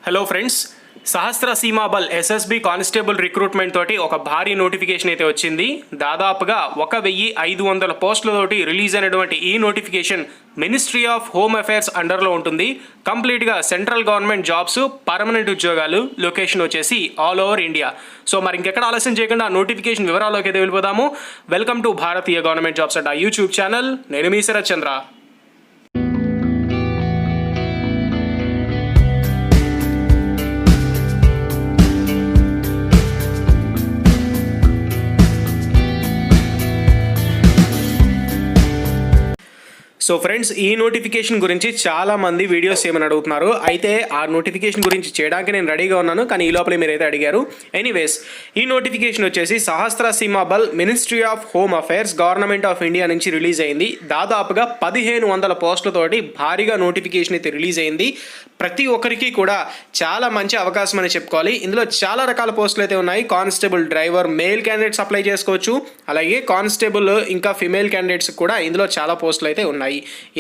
Hello friends, సహస్ర సీమా బల్ SSB constable recruitment తోటి ఒక భారీ నోటిఫికేషన్ అయితే వచ్చింది. దాదాపుగా 1500 పోస్టులతోటి రిలీజ్ అయినటువంటి ఈ notification ministry of home affairs అండర్లో ఉంటుంది. కంప్లీట్గా సెంట్రల్ గవర్నమెంట్ జాబ్స్, పర్మనెంట్ ఉద్యోగాలు, లొకేషన్ వచ్చేసి ఆల్ ఓవర్ ఇండియా. సో మరి ఇంకెక్కడ ఆలస్యం చేయకుండా నోటిఫికేషన్ వివరాల్లోకి అయితే వెళ్ళిపోదాము. Welcome to Bharatiya government jobs Adda YouTube channel. నేను మీ శరత్ చంద్ర. సో ఫ్రెండ్స్, ఈ నోటిఫికేషన్ గురించి చాలా మంది వీడియోస్ ఏమని అడుగుతున్నారు. అయితే ఆ నోటిఫికేషన్ గురించి చేయడానికి నేను రెడీగా ఉన్నాను, కానీ ఈ లోపల మీరైతే అడిగారు. ఎనీవేస్, ఈ నోటిఫికేషన్ వచ్చేసి సహస్ర సీమా బల్ ministry of home affairs government of India నుంచి రిలీజ్ అయింది. దాదాపుగా 1500 పోస్టులతోటి భారీగా నోటిఫికేషన్ అయితే రిలీజ్ అయింది. ప్రతి ఒక్కరికి కూడా చాలా మంచి అవకాశం అని చెప్పుకోవాలి. ఇందులో చాలా రకాల పోస్టులు అయితే ఉన్నాయి. Constable driver male candidates apply చేసుకోవచ్చు. అలాగే కానిస్టేబుల్ ఇంకా ఫిమేల్ క్యాండిడేట్స్ కూడా ఇందులో చాలా పోస్టులు అయితే ఉన్నాయి.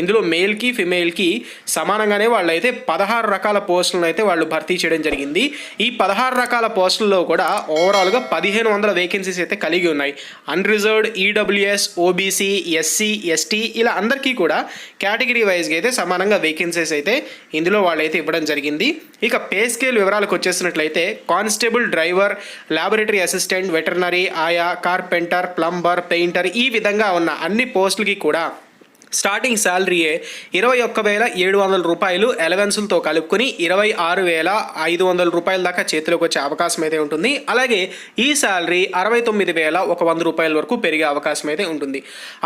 ఇందులో మేల్కి ఫిమేల్కి సమానంగానే వాళ్ళైతే 16 రకాల పోస్టులను అయితే వాళ్ళు భర్తీ చేయడం జరిగింది. ఈ 16 రకాల పోస్టుల్లో కూడా ఓవరాల్గా 1500 వేకెన్సీస్ అయితే కలిగి ఉన్నాయి. Unreserved, EWS, OBC, SC, ST ఇలా అందరికీ కూడా కేటగిరీ వైజ్గా అయితే సమానంగా వేకెన్సీస్ అయితే ఇందులో వాళ్ళైతే ఇవ్వడం జరిగింది. ఇక పే స్కేల్ వివరాలకు వచ్చేసినట్లయితే constable driver, laboratory assistant, veterinary, ఆయా, కార్పెంటర్, ప్లంబర్, పెయింటర్ ఈ విధంగా ఉన్న అన్ని పోస్టులకి కూడా స్టార్టింగ్ శాలరీయే 21,700 రూపాయలు అలవెన్సులతో కలుపుకొని 26,500 రూపాయల దాకా చేతిలోకి వచ్చే అవకాశం అయితే ఉంటుంది. అలాగే ఈ శాలరీ 69,100 రూపాయల వరకు పెరిగే అవకాశం అయితే ఉంటుంది.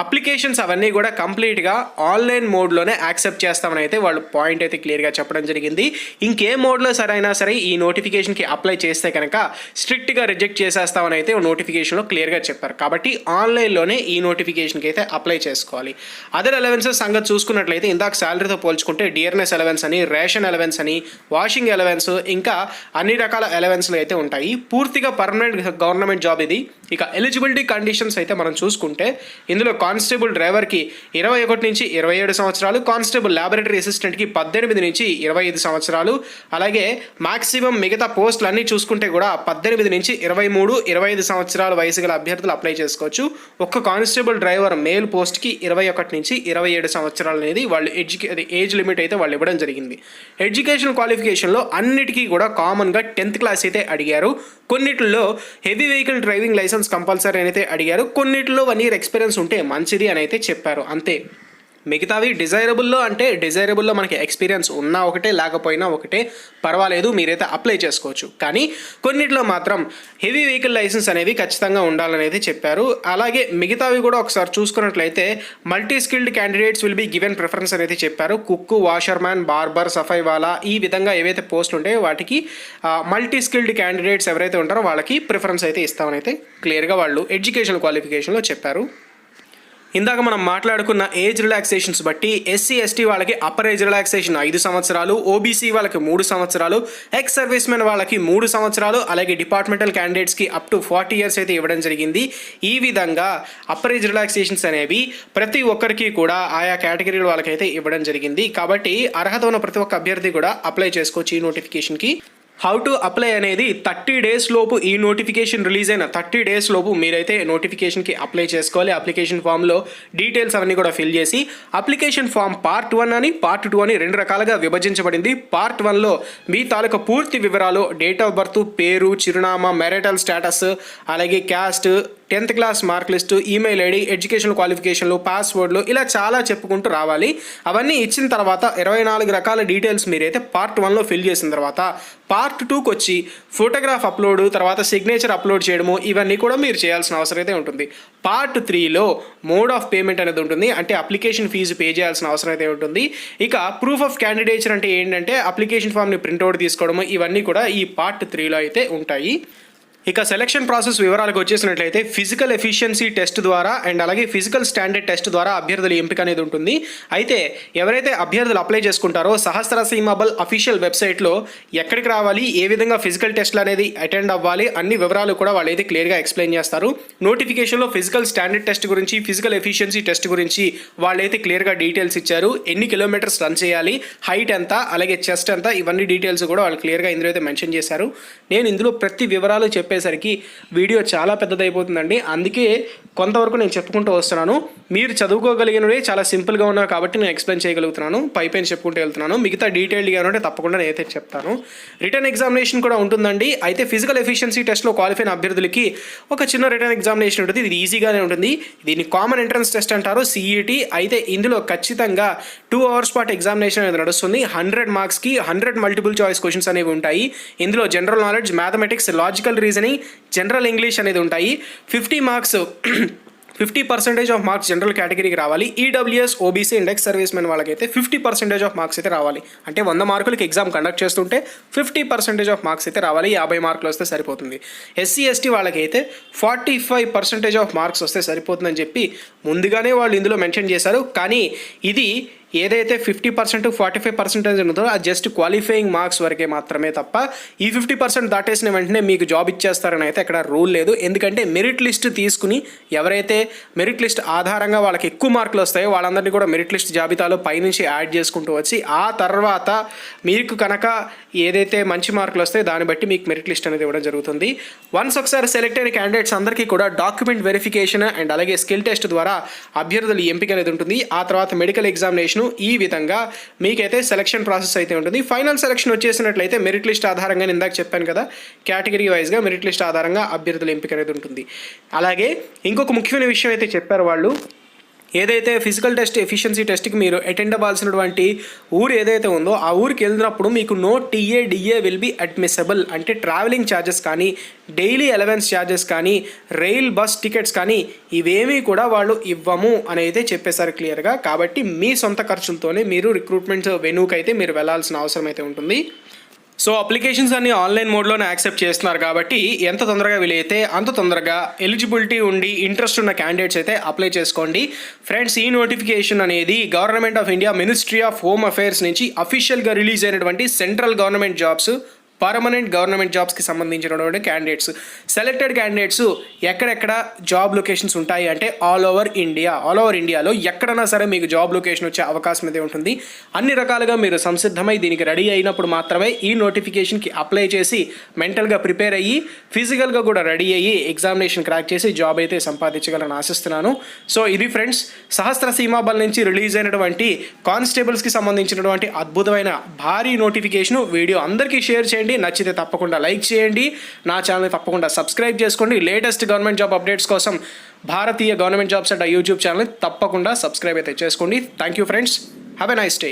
అప్లికేషన్స్ అవన్నీ కూడా కంప్లీట్గా ఆన్లైన్ మోడ్లోనే యాక్సెప్ట్ చేస్తామని అయితే వాళ్ళు పాయింట్ అయితే క్లియర్గా చెప్పడం జరిగింది. ఇంకే మోడ్లో సరైనా సరే ఈ నోటిఫికేషన్కి అప్లై చేస్తే కనుక స్ట్రిక్ట్గా రిజెక్ట్ చేసేస్తామని అయితే నోటిఫికేషన్లో క్లియర్గా చెప్పారు. కాబట్టి ఆన్లైన్లోనే ఈ నోటిఫికేషన్కి అయితే అప్లై చేసుకోవాలి. అదర్ అలవెన్సెస్ సంగతి చూసుకున్నట్లయితే ఇందాక శాలరీతో పోల్చుకుంటే డిఆర్ఎస్ అలవెన్స్ అని, రేషన్ అలవెన్స్ అని, వాషింగ్ అలవెన్స్ ఇంకా అన్ని రకాల అలవెన్స్లు అయితే ఉంటాయి. పూర్తిగా పర్మనెంట్ గవర్నమెంట్ జాబ్ ఇది. ఇక ఎలిజిబిలిటీ కండిషన్స్ అయితే మనం చూసుకుంటే ఇందులో కానిస్టేబుల్ డ్రైవర్కి 21 నుంచి 27 సంవత్సరాలు, కానిస్టేబుల్ ల్యాబొరేటరీ అసిస్టెంట్కి 18 నుంచి 25 సంవత్సరాలు, అలాగే మాక్సిమం మిగతా పోస్టులు అన్నీ చూసుకుంటే కూడా 18 నుంచి 23, 25 సంవత్సరాల వయసు గల అభ్యర్థులు అప్లై చేసుకోవచ్చు. ఒక్క కానిస్టేబుల్ డ్రైవర్ మేల్ పోస్ట్కి 21 నుంచి 27 సంవత్సరాలు అనేది వాళ్ళు ఏజ్ లిమిట్ అయితే వాళ్ళు ఇవ్వడం జరిగింది. ఎడ్యుకేషన్ క్వాలిఫికేషన్లో అన్నిటికీ కూడా కామన్గా 10th క్లాస్ అయితే అడిగారు. కొన్నిటిలో heavy vehicle driving licence compulsory అయితే అడిగారు. కొన్నిటిలో 1 year ఎక్స్పీరియన్స్ ఉంటే మంచిది అని అయితే చెప్పారు. అంతే. మిగతావి డిజైరబుల్లో మనకి ఎక్స్పీరియన్స్ ఉన్నా ఒకటే, లేకపోయినా ఒకటే, పర్వాలేదు, మీరైతే అప్లై చేసుకోవచ్చు. కానీ కొన్నిట్లో మాత్రం హెవీ వెహికల్ లైసెన్స్ అనేవి ఖచ్చితంగా ఉండాలనేది చెప్పారు. అలాగే మిగతావి కూడా ఒకసారి చూసుకున్నట్లయితే multi skilled candidates will be given preference అనేది చెప్పారు. కుక్, వాషర్మ్యాన్, బార్బర్, సఫాయి వాలా ఈ విధంగా ఏవైతే పోస్టులు ఉంటాయో వాటికి మల్టీ స్కిల్డ్ క్యాండిడేట్స్ ఎవరైతే ఉంటారో వాళ్ళకి ప్రిఫరెన్స్ అయితే ఇస్తామని అయితే క్లియర్గా వాళ్ళు ఎడ్యుకేషన్ క్వాలిఫికేషన్లో చెప్పారు. ఇందాక మనం మాట్లాడుకున్న ఏజ్ రిలాక్సేషన్స్ బట్టి ఎస్సీ ఎస్టీ వాళ్ళకి అప్పర్ ఏజ్ రిలాక్సేషన్ 5 సంవత్సరాలు, ఓబీసీ వాళ్ళకి 3 సంవత్సరాలు, ఎక్స్ సర్వీస్ మెన్ వాళ్ళకి 3 సంవత్సరాలు, అలాగే డిపార్ట్మెంటల్ క్యాండిడేట్స్కి అప్ టు 40 years అయితే ఇవ్వడం జరిగింది. ఈ విధంగా అప్పర్ ఏజ్ రిలాక్సేషన్స్ అనేవి ప్రతి ఒక్కరికి కూడా ఆయా కేటగిరీల వాళ్ళకైతే ఇవ్వడం జరిగింది. కాబట్టి అర్హత ఉన్న ప్రతి ఒక్క అభ్యర్థి కూడా అప్లై చేసుకోవచ్చు ఈ నోటిఫికేషన్కి. హౌ టు అప్లై అనేది 30 days లోపు, ఈ నోటిఫికేషన్ రిలీజ్ అయిన 30 days లోపు మీరైతే నోటిఫికేషన్కి అప్లై చేసుకోవాలి. అప్లికేషన్ ఫామ్లో డీటెయిల్స్ అవన్నీ కూడా ఫిల్ చేసి అప్లికేషన్ ఫామ్ పార్ట్ 1 అని, పార్ట్ 2 అని 2 రకాలుగా విభజించబడింది. పార్ట్ 1లో మీ తాలూకా పూర్తి వివరాలు, డేట్ ఆఫ్ బర్త్, పేరు, చిరునామా, మ్యారిటల్ స్టేటస్, అలాగే caste, 10th class mark list, email ID, education క్వాలిఫికేషన్లు, పాస్వర్డ్లు ఇలా చాలా చెప్పుకుంటూ రావాలి. అవన్నీ ఇచ్చిన తర్వాత 24 రకాల డీటెయిల్స్ మీరైతే పార్ట్ 1లో ఫిల్ చేసిన తర్వాత పార్ట్ 2కి వచ్చి ఫోటోగ్రాఫ్ అప్లోడ్, తర్వాత సిగ్నేచర్ అప్లోడ్ చేయడము ఇవన్నీ కూడా మీరు చేయాల్సిన అవసరం అయితే ఉంటుంది. పార్ట్ 3లో మోడ్ ఆఫ్ పేమెంట్ అనేది ఉంటుంది. అంటే అప్లికేషన్ ఫీజు పే చేయాల్సిన అవసరం అయితే ఉంటుంది. ఇక ప్రూఫ్ ఆఫ్ క్యాండిడేచర్ అంటే ఏంటంటే అప్లికేషన్ ఫామ్ని ప్రింట్అవుట్ తీసుకోవడము ఇవన్నీ కూడా ఈ పార్ట్ 3లో అయితే ఉంటాయి. ఇక సెలక్షన్ ప్రాసెస్ వివరాలకు వచ్చేసినట్లయితే ఫిజికల్ ఎఫిషియన్సీ టెస్ట్ ద్వారా అండ్ అలాగే ఫిజికల్ స్టాండర్డ్ టెస్ట్ ద్వారా అభ్యర్థుల ఎంపిక అనేది ఉంటుంది. అయితే ఎవరైతే అభ్యర్థులు అప్లై చేసుకుంటారో సహస్ర సీమాబల్ అఫీషియల్ వెబ్సైట్లో ఎక్కడికి రావాలి, ఏ విధంగా ఫిజికల్ టెస్ట్లు అనేది అటెండ్ అవ్వాలి, అన్ని వివరాలు కూడా వాళ్ళు అయితే క్లియర్గా ఎక్స్ప్లెయిన్ చేస్తారు. నోటిఫికేషన్లో ఫిజికల్ స్టాండర్డ్ టెస్ట్ గురించి, ఫిజికల్ ఎఫిషియన్సీ టెస్ట్ గురించి వాళ్ళైతే క్లియర్గా డీటెయిల్స్ ఇచ్చారు. ఎన్ని కిలోమీటర్స్ రన్ చేయాలి, హైట్ ఎంత, అలాగే చెస్ట్ ఎంత, ఇవన్నీ డీటెయిల్స్ కూడా వాళ్ళు క్లియర్గా ఇందులో అయితే మెన్షన్ చేశారు. నేను ఇందులో ప్రతి వివరాలు చెప్పేసరికి వీడియో చాలా పెద్దదైపోతుందండి. అందుకే కొంతవరకు నేను చెప్పుకుంటూ వస్తున్నాను. మీరు చదువుకోగలిగినవి చాలా సింపుల్గా ఉన్నారు కాబట్టి నేను ఎక్స్ప్లెయిన్ చేయగలుగుతున్నాను, పైపైన చెప్పుకుంటూ వెళ్తున్నాను. మిగతా డీటెయిల్డ్గా ఉంటే తప్పకుండా నేనైతే చెప్తాను. రిటర్న్ ఎగ్జామినేషన్ కూడా ఉంటుందండి. అయితే ఫిజికల్ ఎఫిషియన్సీ టెస్ట్లో క్వాలిఫై అయిన అభ్యర్థులకి ఒక చిన్న రిటర్న్ ఎగ్జామినేషన్ ఉంటుంది. ఇది ఈజీగానే ఉంటుంది. దీన్ని కామన్ ఎంట్రన్స్ టెస్ట్ అంటారు, CET. అయితే ఇందులో ఖచ్చితంగా 2 hours పాటు ఎగ్జామినేషన్ అనేది నడుస్తుంది. 100 మార్క్స్కి 100 మల్టిపుల్ చాయిస్ క్వశ్చన్స్ అనేవి ఉంటాయి. ఇందులో general knowledge, mathematics, logical reasoning, general English అనేది ఉంటాయి. 50 మార్క్స్ 50% ఆఫ్ మార్క్స్ జనరల్ కేటగిరీకి రావాలి. EWS, OBC, index service men వాళ్ళకైతే 50% ఆఫ్ మార్క్స్ అయితే రావాలి. అంటే 100 మార్కులకి ఎగ్జామ్ కండక్ట్ చేస్తుంటే 50% ఆఫ్ మార్క్స్ అయితే రావాలి. 50 మార్కులు వస్తే సరిపోతుంది. SC, ST వాళ్ళకైతే 45% ఆఫ్ మార్క్స్ వస్తే సరిపోతుందని చెప్పి ముందుగానే వాళ్ళు ఇందులో మెన్షన్ చేశారు. కానీ ఇది ఏదైతే 50% 45% ఉందో అది జస్ట్ క్వాలిఫైయింగ్ మార్క్స్ వరకే మాత్రమే తప్ప ఈ 50% దాటేసిన వెంటనే మీకు జాబ్ ఇచ్చేస్తారని అయితే అక్కడ రూల్ లేదు. ఎందుకంటే మెరిట్ లిస్ట్ తీసుకుని ఎవరైతే మెరిట్ లిస్ట్ ఆధారంగా వాళ్ళకి ఎక్కువ మార్కులు వస్తాయో వాళ్ళందరినీ కూడా మెరిట్ లిస్ట్ జాబితాలో పైనుంచి యాడ్ చేసుకుంటూ వచ్చి ఆ తర్వాత మీకు కనుక ఏదైతే మంచి మార్కులు వస్తాయో దాన్ని బట్టి మీకు మెరిట్ లిస్ట్ అనేది ఇవ్వడం జరుగుతుంది. వన్స్ ఒకసారి సెలెక్ట్ అయిన క్యాండిడేట్స్ అందరికీ కూడా డాక్యుమెంట్ వెరిఫికేషన్ అండ్ అలాగే స్కిల్ టెస్ట్ ద్వారా అభ్యర్థుల ఎంపిక అనేది ఉంటుంది. ఆ తర్వాత మెడికల్ ఎగ్జామినేషన్, ఈ విధంగా మీకైతే సెలక్షన్ ప్రాసెస్ అయితే ఉంటుంది. ఫైనల్ సెలక్షన్ వచ్చేసినట్లయితే మెరిట్ లిస్ట్ ఆధారంగా ఇందాక చెప్పాను కదా, కేటగిరీ వైజ్గా మెరిట్ లిస్ట్ ఆధారంగా అభ్యర్థుల ఎంపిక అనేది ఉంటుంది. అలాగే ఇంకొక ముఖ్యమైన విషయం అయితే చెప్పారు వాళ్ళు, ఏదైతే ఫిజికల్ టెస్ట్, ఎఫిషియన్సీ టెస్ట్కి మీరు అటెండ్ అవ్వాల్సినటువంటి ఊరు ఏదైతే ఉందో ఆ ఊరికి వెళ్ళినప్పుడు మీకు no TA, DA will be admissible. అంటే ట్రావెలింగ్ ఛార్జెస్ కానీ, డైలీ అలవెన్స్ ఛార్జెస్ కానీ, రైల్ బస్ టికెట్స్ కానీ ఇవేమీ కూడా వాళ్ళు ఇవ్వము అని అయితే చెప్పేశారు క్లియర్గా. కాబట్టి మీ సొంత ఖర్చులతోనే మీరు రిక్రూట్మెంట్ వెన్యూకి అయితే మీరు వెళ్ళాల్సిన అవసరం అయితే ఉంటుంది. సో అప్లికేషన్స్ అన్ని ఆన్లైన్ మోడ్లోనే యాక్సెప్ట్ చేస్తున్నారు కాబట్టి ఎంత తొందరగా వీలైతే అంత తొందరగా ఎలిజిబిలిటీ ఉండి ఇంట్రెస్ట్ ఉన్న క్యాండిడేట్స్ అయితే అప్లై చేసుకోండి. ఫ్రెండ్స్, ఈ నోటిఫికేషన్ అనేది government of India ministry of home affairs నుంచి అఫీషియల్గా రిలీజ్ అయినటువంటి central government jobs, permanent government జాబ్స్కి సంబంధించినటువంటి క్యాండిడేట్స్, సెలెక్టెడ్ క్యాండిడేట్స్ ఎక్కడెక్కడ జాబ్ లొకేషన్స్ ఉంటాయి అంటే ఆల్ ఓవర్ ఇండియాలో ఎక్కడైనా సరే మీకు జాబ్ లొకేషన్ వచ్చే అవకాశం అయితే ఉంటుంది. అన్ని రకాలుగా మీరు సంసిద్ధమై దీనికి రెడీ అయినప్పుడు మాత్రమే ఈ నోటిఫికేషన్కి అప్లై చేసి మెంటల్గా ప్రిపేర్ అయ్యి ఫిజికల్గా కూడా రెడీ అయ్యి ఎగ్జామినేషన్ క్రాక్ చేసి జాబ్ అయితే సంపాదించగలని ఆశిస్తున్నాను. సో ఇది ఫ్రెండ్స్, సహస్ర సీమాబల్ నుంచి రిలీజ్ అయినటువంటి కానిస్టేబుల్స్కి సంబంధించినటువంటి అద్భుతమైన భారీ నోటిఫికేషన్ వీడియో అందరికీ షేర్ చేయండి. నచ్చితే తప్పకుండా లైక్ చేయండి. నా ఛానల్ని తప్పకుండా సబ్స్క్రైబ్ చేసుకోండి. లేటెస్ట్ గవర్నమెంట్ జాబ్ అప్డేట్స్ కోసం భారతీయ గవర్నమెంట్ జాబ్స్ అండ్ యూట్యూబ్ ఛానల్ని తప్పకుండా సబ్స్క్రైబ్ అయితే చేసుకోండి. Thank you friends, have a nice day.